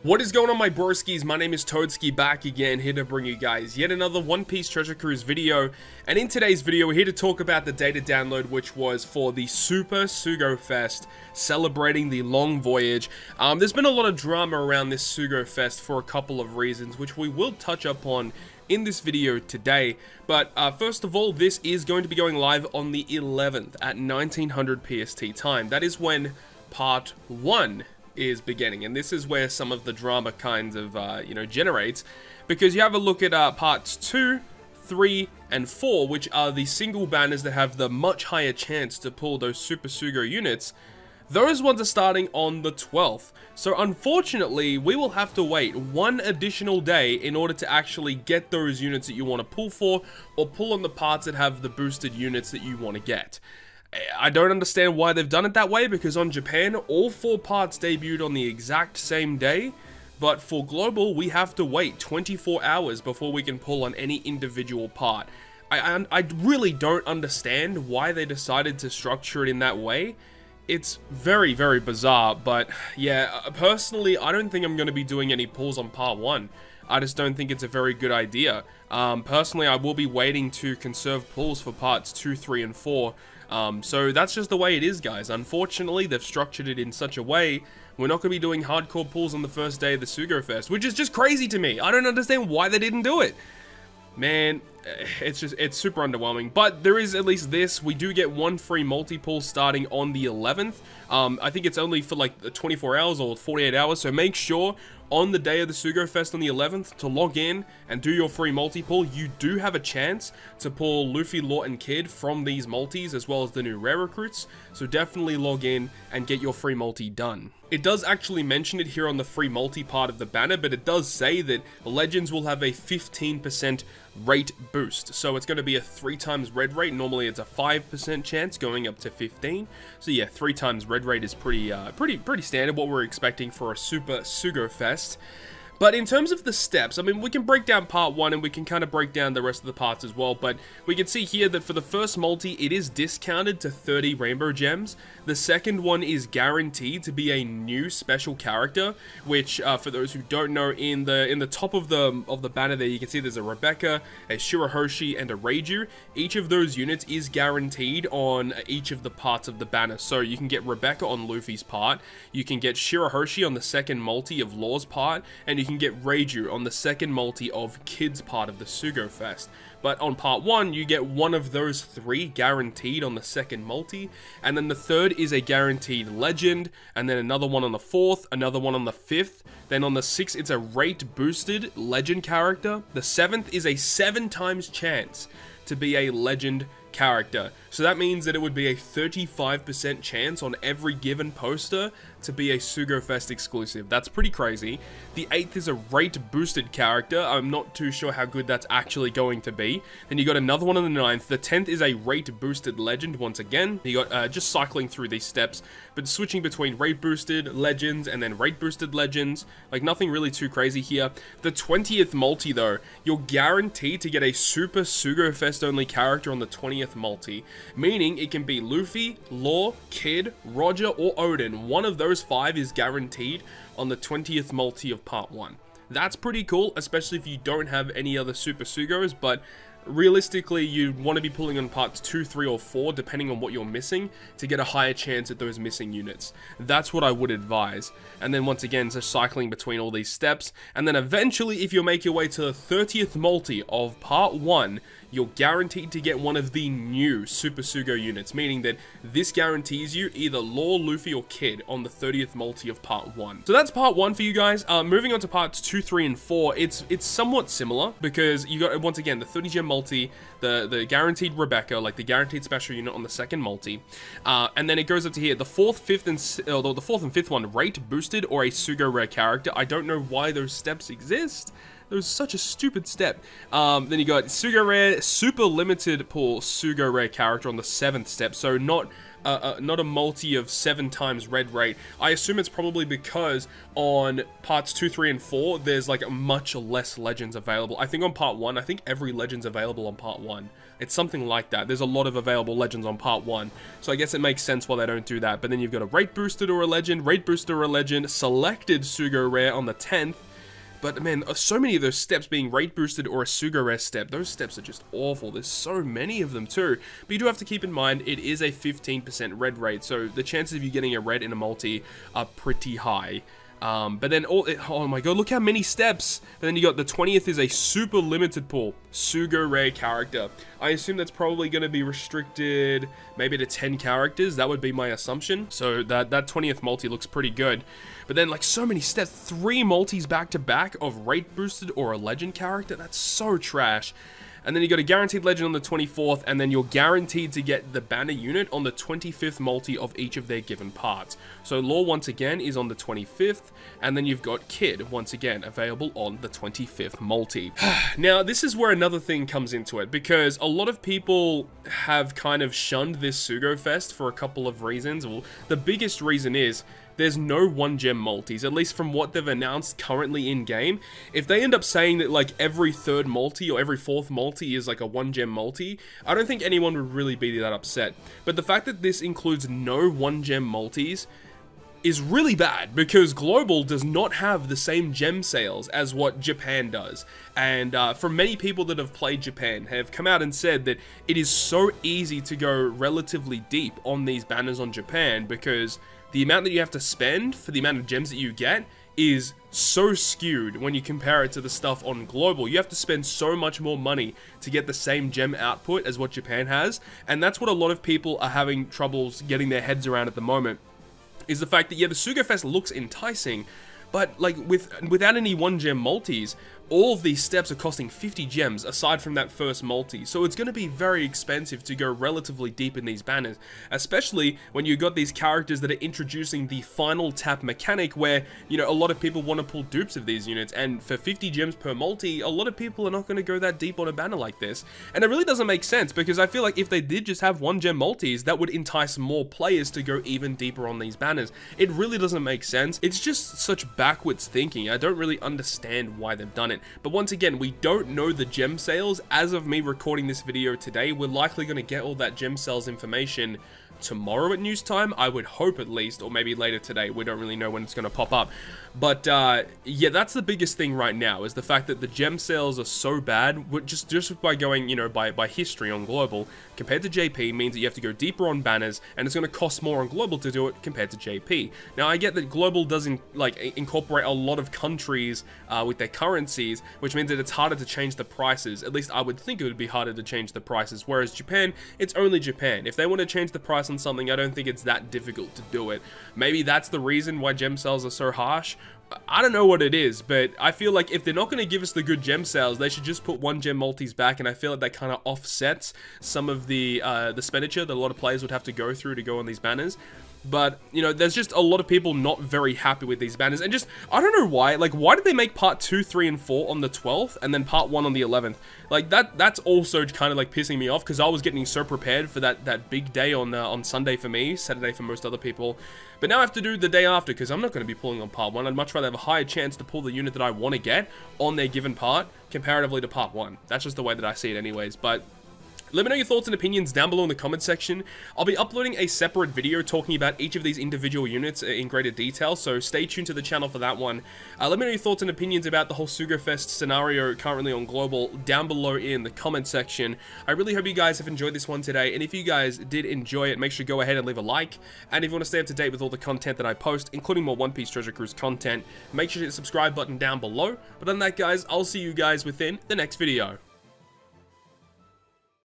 What is going on, my broskiis? My name is Toadskii, back again, here to bring you guys yet another One Piece Treasure Cruise video. And in today's video, we're here to talk about the data download, which was for the Super Sugo-Fest, celebrating the long voyage. There's been a lot of drama around this Sugo-Fest for a couple of reasons, which we will touch upon in this video today. But first of all, this is going to be going live on the 11th at 1900 PST time. That is when part 1 is beginning, and this is where some of the drama kind of generates, because you have a look at parts 2, 3, and 4, which are the single banners that have the much higher chance to pull those Super Sugo units. Those ones are starting on the 12th, so unfortunately we will have to wait one additional day in order to actually get those units that you want to pull for, or pull on the parts that have the boosted units that you want to get. I don't understand why they've done it that way, because on Japan, all 4 parts debuted on the exact same day, but for Global, we have to wait 24 hours before we can pull on any individual part. I really don't understand why they decided to structure it in that way. It's very, very bizarre, but yeah, personally, I don't think I'm going to be doing any pulls on part 1. I just don't think it's a very good idea. Personally, I will be waiting to conserve pulls for parts 2, 3, and 4. So that's just the way it is, guys. Unfortunately, they've structured it in such a way we're not going to be doing hardcore pulls on the first day of the Sugo-Fest, which is just crazy to me. I don't understand why they didn't do it. Man, it's super underwhelming. But there is at least this. We do get one free multi-pull starting on the 11th. I think it's only for like 24 hours or 48 hours, so make sure on the day of the Sugo-Fest on the 11th to log in and do your free multi-pull. You do have a chance to pull Luffy, Law, and Kid from these multis, as well as the new rare recruits, so definitely log in and get your free multi done. It does actually mention it here on the free multi part of the banner, but it does say that Legends will have a 15% rate boost, so it's going to be a 3 times red rate. Normally it's a 5% chance going up to 15, so yeah, 3 times red rate is pretty standard, what we're expecting for a Super Sugo-Fest. But in terms of the steps, I mean, we can break down part 1 and we can kind of break down the rest of the parts as well, but we can see here that for the first multi, it is discounted to 30 rainbow gems. The second one is guaranteed to be a new special character, which for those who don't know, in the top of the banner there, you can see there's a Rebecca, a Shirahoshi, and a Reiju. Each of those units is guaranteed on each of the parts of the banner. So you can get Rebecca on Luffy's part, you can get Shirahoshi on the second multi of Law's part, and you can get Reiju on the second multi of Kid's part of the Sugo-Fest. But on part 1, you get one of those 3 guaranteed on the second multi, and then the third is a guaranteed legend, and then another one on the 4th, another one on the 5th, then on the 6th it's a rate boosted legend character, the 7th is a 7 times chance to be a legend character. So that means that it would be a 35% chance on every given poster to be a Sugo-Fest exclusive. That's pretty crazy. The 8th is a rate boosted character. I'm not too sure how good that's actually going to be. Then you got another one on the 9th. The 10th is a rate boosted legend once again. You got just cycling through these steps, but switching between rate boosted legends and then rate boosted legends. Like nothing really too crazy here. The 20th multi though, you're guaranteed to get a Super Sugo-Fest only character on the 20th multi, meaning it can be Luffy, Law, Kid, Roger, or Odin. One of those 5 is guaranteed on the 20th multi of part 1. That's pretty cool, especially if you don't have any other Super Sugos, but realistically, you want to be pulling on parts 2, 3, or 4, depending on what you're missing, to get a higher chance at those missing units. That's what I would advise. And then once again, so cycling between all these steps, and then eventually, if you make your way to the 30th multi of part 1, you're guaranteed to get one of the new Super Sugo units, meaning that this guarantees you either Law, Luffy, or Kid on the 30th multi of part 1. So that's part 1 for you guys. Moving on to parts 2, 3, and 4, it's somewhat similar, because you got, once again, the 30 gem multi, the guaranteed Rebecca, like the guaranteed special unit on the second multi, and then it goes up to here, the 4th, 5th, and the 4th and 5th one, rate boosted or a Sugo rare character. I don't know why those steps exist. That was such a stupid step. Then you got Sugo Rare, super limited pull Sugo Rare character on the 7th step. So not not a multi of 7 times red rate. I assume it's probably because on parts 2, 3, and 4, there's like much less legends available. I think on part 1, I think every legend's available on part 1. It's something like that. There's a lot of available legends on part 1. So I guess it makes sense why they don't do that. But then you've got a rate boosted or a legend, rate booster or a legend, selected Sugo rare on the 10th. But man, so many of those steps being rate boosted or a Sugo rare step, those steps are just awful. There's so many of them too. But you do have to keep in mind, it is a 15% red rate. So the chances of you getting a red in a multi are pretty high. But then, oh my god, look how many steps. But then you got the 20th is a super limited pull, Sugo rare character. I assume that's probably going to be restricted maybe to 10 characters. That would be my assumption. So that 20th multi looks pretty good. But then like so many steps, 3 multis back to back of rate boosted or a legend character. That's so trash. And then you got a guaranteed legend on the 24th, and then you're guaranteed to get the banner unit on the 25th multi of each of their given parts. So Law once again is on the 25th, and then you've got Kid once again available on the 25th multi. Now this is where another thing comes into it, because a lot of people have kind of shunned this Sugo-Fest for a couple of reasons. Well, the biggest reason is there's no 1-gem multis, at least from what they've announced currently in-game. If they end up saying that like every 3rd multi or every 4th multi is like a 1-gem multi, I don't think anyone would really be that upset. But the fact that this includes no 1-gem multis is really bad, because Global does not have the same gem sales as what Japan does. And for many people that have played Japan have come out and said that it is so easy to go relatively deep on these banners on Japan, because the amount that you have to spend for the amount of gems that you get is so skewed when you compare it to the stuff on Global. You have to spend so much more money to get the same gem output as what Japan has, and that's what a lot of people are having troubles getting their heads around at the moment, is the fact that, yeah, the Sugo-Fest looks enticing, but like without any 1-gem multis, all of these steps are costing 50 gems aside from that first multi. So it's going to be very expensive to go relatively deep in these banners, especially when you've got these characters that are introducing the final tap mechanic where, you know, a lot of people want to pull dupes of these units, and for 50 gems per multi, a lot of people are not going to go that deep on a banner like this. And it really doesn't make sense, because I feel like if they did just have 1-gem multis, that would entice more players to go even deeper on these banners. It really doesn't make sense. It's just such backwards thinking. I don't really understand why they've done it. But once again, we don't know the gem sales. As of me recording this video today, we're likely going to get all that gem sales information tomorrow at news time, I would hope, at least, or maybe later today. We don't really know when it's going to pop up. But yeah, that's the biggest thing right now, is the fact that the gem sales are so bad. Just by going, you know, by history on Global compared to JP means that you have to go deeper on banners, and it's going to cost more on Global to do it compared to JP. Now, I get that Global doesn't like incorporate a lot of countries with their currencies, which means that it's harder to change the prices. At least I would think it would be harder to change the prices, whereas Japan, it's only Japan. If they want to change the price on something, I don't think it's that difficult to do it. Maybe that's the reason why gem sales are so harsh. I don't know what it is, but I feel like if they're not going to give us the good gem sales, they should just put 1-gem multis back, and I feel like that kind of offsets some of the expenditure that a lot of players would have to go through to go on these banners. But, you know, there's just a lot of people not very happy with these banners, and just, I don't know why, like, why did they make part 2, 3, and 4 on the 12th, and then part 1 on the 11th? Like, that's also kind of, like, pissing me off, because I was getting so prepared for that big day on Sunday for me, Saturday for most other people, but now I have to do the day after, because I'm not going to be pulling on part 1. I'd much rather have a higher chance to pull the unit that I want to get on their given part, comparatively to part 1. That's just the way that I see it anyways, but let me know your thoughts and opinions down below in the comment section. I'll be uploading a separate video talking about each of these individual units in greater detail, so stay tuned to the channel for that one. Let me know your thoughts and opinions about the whole Sugo-Fest scenario currently on Global down below in the comment section. I really hope you guys have enjoyed this one today, and if you guys did enjoy it, make sure to go ahead and leave a like. And if you want to stay up to date with all the content that I post, including more One Piece Treasure Cruise content, make sure to hit the subscribe button down below. But other than that, guys, I'll see you guys within the next video.